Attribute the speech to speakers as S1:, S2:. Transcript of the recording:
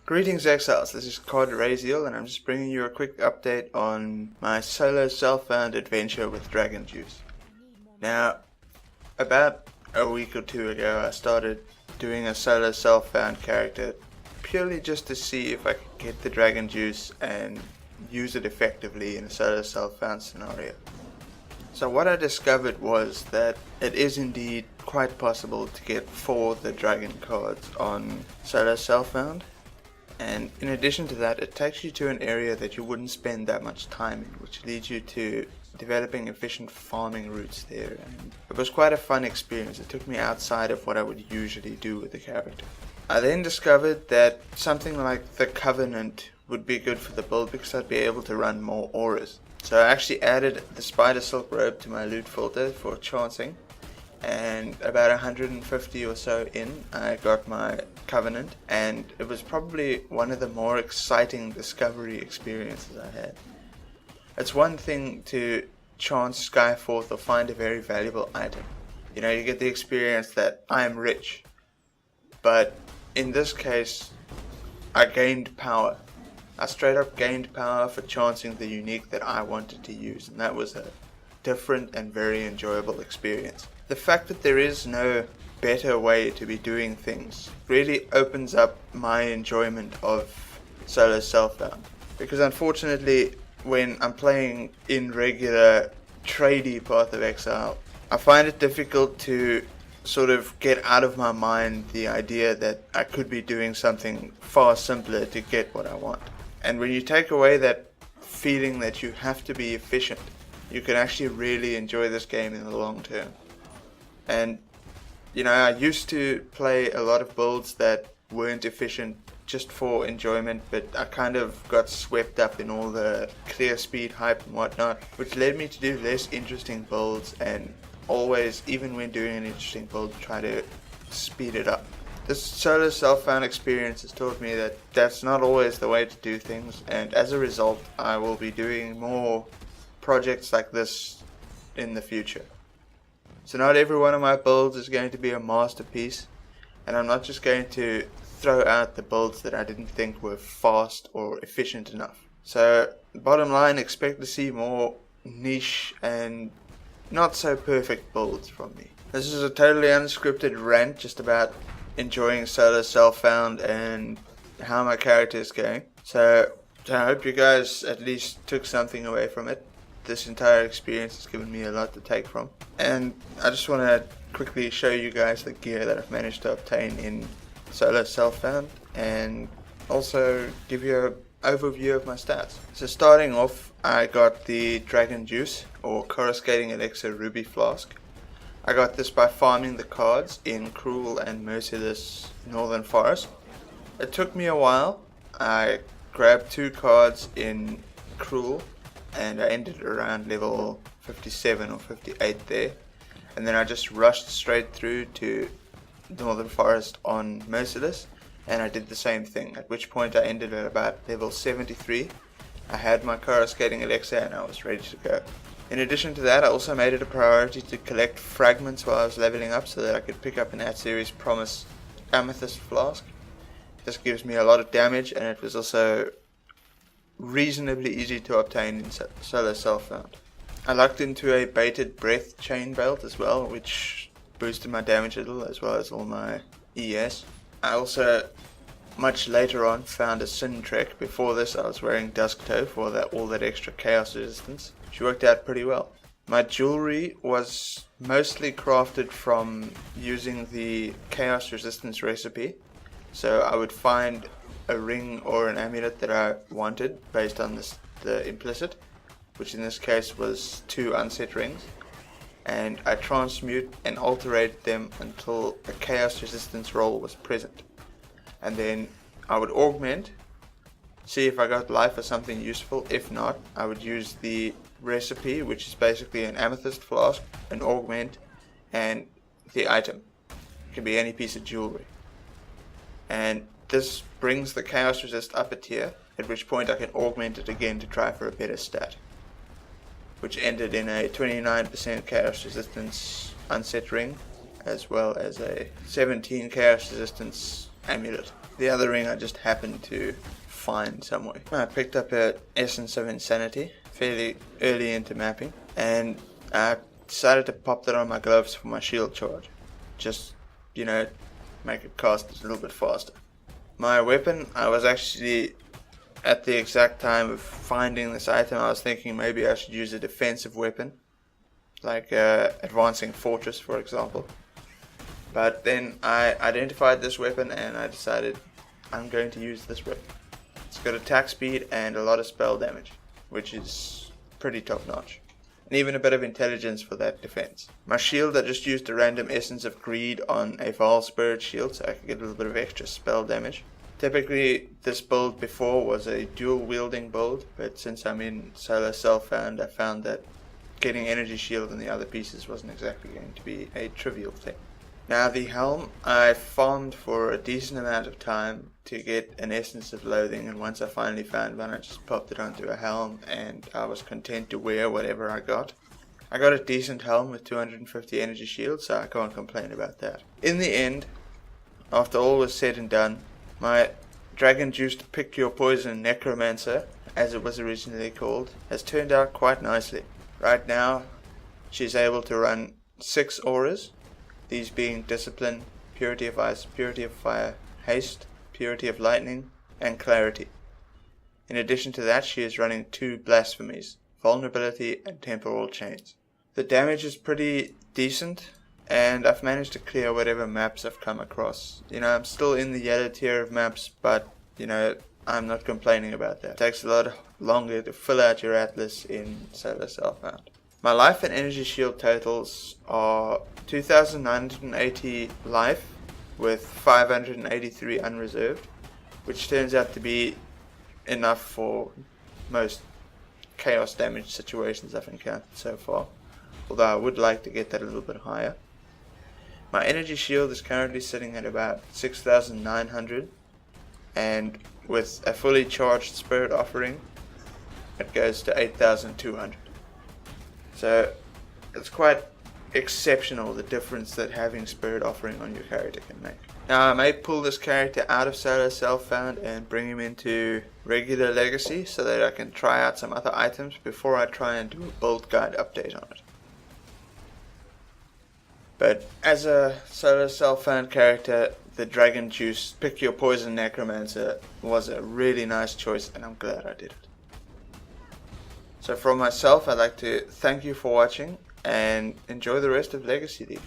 S1: Greetings Exiles, this is CodRayZeal and I'm just bringing you a quick update on my solo self-found adventure with Dragon-Jooce. Now, about a week or two ago I started doing a solo self-found character purely just to see if I could get the Dragon-Jooce and use it effectively in a solo self-found scenario. So what I discovered was that it is indeed quite possible to get 4 of the dragon cards on solo self-found. And in addition to that, it takes you to an area that you wouldn't spend that much time in, which leads you to developing efficient farming routes there. And it was quite a fun experience. It took me outside of what I would usually do with the character. I then discovered that something like the Covenant would be good for the build because I'd be able to run more auras. So I actually added the Spider Silk Robe to my loot filter for chancing. And about 150 or so in, I got my Covenant, and it was probably one of the more exciting discovery experiences I had. It's one thing to chance Skyforth or find a very valuable item. You know, you get the experience that I am rich. But in this case, I gained power. I straight up gained power for chancing the unique that I wanted to use, and that was a different and very enjoyable experience. The fact that there is no better way to be doing things really opens up my enjoyment of solo self-found. Because unfortunately, when I'm playing in regular tradey Path of Exile, I find it difficult to sort of get out of my mind the idea that I could be doing something far simpler to get what I want. And when you take away that feeling that you have to be efficient, you can actually really enjoy this game in the long term. And you know, I used to play a lot of builds that weren't efficient just for enjoyment, but I kind of got swept up in all the clear speed hype and whatnot, which led me to do less interesting builds and always, even when doing an interesting build, try to speed it up. This solo self-found experience has taught me that that's not always the way to do things, and as a result I will be doing more projects like this in the future. So not every one of my builds is going to be a masterpiece, and I'm not just going to throw out the builds that I didn't think were fast or efficient enough. So bottom line, expect to see more niche and not so perfect builds from me. This is a totally unscripted rant just about enjoying solo self-found and how my character is going. So I hope you guys at least took something away from it. This entire experience has given me a lot to take from, and I just want to quickly show you guys the gear that I've managed to obtain in solo self-found and also give you an overview of my stats. So starting off, I got the Dragon-Jooce or Coruscating Elixir Ruby Flask. I got this by farming the cards in Cruel and Merciless Northern Forest. It took me a while. I grabbed 2 cards in Cruel and I ended around level 57 or 58 there, and then I just rushed straight through to Northern Forest on Merciless and I did the same thing, at which point I ended at about level 73. I had my Coruscating Elixir and I was ready to go. In addition to that, I also made it a priority to collect fragments while I was leveling up so that I could pick up an At-Series Promise Amethyst Flask. This gives me a lot of damage, and it was also reasonably easy to obtain in solo self-found. I lucked into a baited breath chain belt as well, which boosted my damage a little as well as all my ES. I also, much later on, found a Sin Trek. Before this I was wearing Dusk Toe for all that extra chaos resistance, which worked out pretty well. My jewelry was mostly crafted from using the chaos resistance recipe, so I would find a ring or an amulet that I wanted based on the implicit, which in this case was 2 unset rings, and I transmute and alterate them until a chaos resistance roll was present, and then I would augment, see if I got life or something useful. If not, I would use the recipe, which is basically an amethyst flask, an augment, and the item. It can be any piece of jewelry, and this brings the chaos resist up a tier, at which point I can augment it again to try for a better stat, which ended in a 29% chaos resistance unset ring, as well as a 17 chaos resistance amulet. The other ring I just happened to find somewhere. I picked up an Essence of Insanity fairly early into mapping, and I decided to pop that on my gloves for my shield charge. Just, you know, make it cast a little bit faster. My weapon, I was actually, at the exact time of finding this item, I was thinking maybe I should use a defensive weapon, like Advancing Fortress, for example. But then I identified this weapon and I decided I'm going to use this weapon. It's got attack speed and a lot of spell damage, which is pretty top notch. And even a bit of intelligence for that defense. My shield, I just used a random Essence of Greed on a Vaal Spirit shield so I could get a little bit of extra spell damage. Typically this build before was a dual wielding build, but since I'm in solo self-found, I found that getting energy shield and the other pieces wasn't exactly going to be a trivial thing. Now the helm, I farmed for a decent amount of time to get an Essence of Loathing, and once I finally found one I just popped it onto a helm and I was content to wear whatever I got. I got a decent helm with 250 energy shield, so I can't complain about that. In the end, after all was said and done, my Dragon-Jooce Pick Your Poison Necromancer, as it was originally called, has turned out quite nicely. Right now she's able to run 6 auras, these being Discipline, Purity of Ice, Purity of Fire, Haste, Purity of Lightning, and Clarity. In addition to that, she is running 2 Blasphemies, Vulnerability and Temporal Chains. The damage is pretty decent, and I've managed to clear whatever maps I've come across. You know, I'm still in the yellow tier of maps, but, you know, I'm not complaining about that. It takes a lot longer to fill out your atlas in solo self-found. My life and energy shield totals are 2,980 life with 583 unreserved, which turns out to be enough for most chaos damage situations I've encountered so far, although I would like to get that a little bit higher. My energy shield is currently sitting at about 6,900, and with a fully charged Spirit Offering it goes to 8,200. So it's quite exceptional the difference that having Spirit Offering on your character can make. Now I may pull this character out of solo self-found and bring him into regular legacy so that I can try out some other items before I try and do a build guide update on it. But as a solo self-found character, the Dragon-Jooce Pick Your Poison Necromancer was a really nice choice, and I'm glad I did it. So from myself, I'd like to thank you for watching and enjoy the rest of Legacy League.